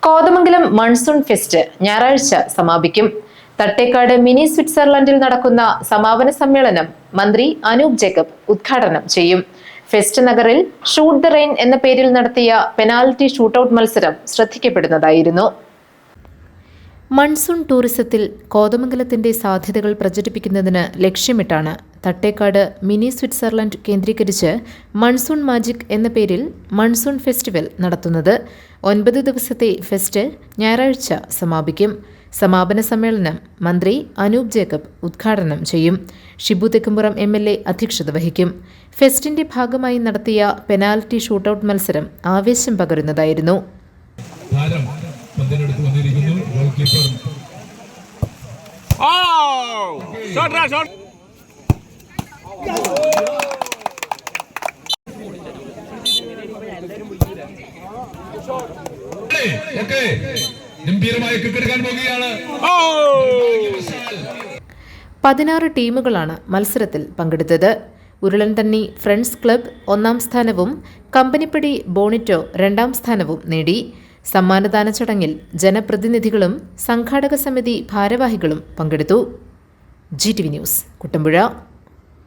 Kothamangalam monsoon fest ഞായറാഴ്ച സമാപിക്കും. Thattekad mini സ്വിറ്റ്സർലൻഡിൽ നടക്കുന്ന സമാപന സമ്മേളനം മന്ത്രി അനൂപ് ജേക്കബ് ഉദ്ഘാടനം ചെയ്യും. ഫെസ്റ്റ് നഗറിൽ ഷൂട്ട് ദ റെയിൻ എന്ന പേരിൽ നടത്തിയ പെനാൽറ്റി ഷൂട്ടൌട്ട് മത്സരം ശ്രദ്ധിക്കപ്പെടുന്നതായിരുന്നു. മൺസൂൺ ടൂറിസത്തിൽ കോതമംഗലത്തിന്റെ സാധ്യതകൾ പ്രചരിപ്പിക്കുന്നതിന് ലക്ഷ്യമിട്ടാണ് തട്ടേക്കാട് മിനി സ്വിറ്റ്സർലൻഡ് കേന്ദ്രീകരിച്ച് മൺസൂൺ മാജിക് എന്ന പേരിൽ മൺസൂൺ ഫെസ്റ്റിവൽ നടത്തുന്നത്. 9 ദിവസത്തെ ഫെസ്റ്റ് ഞായറാഴ്ച സമാപിക്കും. സമാപന സമ്മേളനം മന്ത്രി അനൂപ് ജേക്കബ് ഉദ്ഘാടനം ചെയ്യും. ഷിബു തെക്കുംപുറം MLA അധ്യക്ഷത വഹിക്കും. ഫെസ്റ്റിന്റെ ഭാഗമായി നടത്തിയ പെനാൽറ്റി ഷൂട്ടൌട്ട് മത്സരം ആവേശം പകരുന്നതായിരുന്നു. ഗംഭീരമായ ക്രിക്കറ്റ് കളിക്കാൻ പോകുകയാണ്. 16 ടീമുകളാണ് മത്സരത്തിൽ പങ്കെടുത്തത്. ഉരുളൻതണ്ണി ഫ്രണ്ട്സ് ക്ലബ്ബ് 1ാം സ്ഥാനവും കമ്പനിപ്പടി ബോണിറ്റോ 2ാം സ്ഥാനവും നേടി. സമ്മാനദാന ചടങ്ങിൽ ജനപ്രതിനിധികളും സംഘാടക സമിതി ഭാരവാഹികളും പങ്കെടുത്തു. GTV news Kuttampuzha.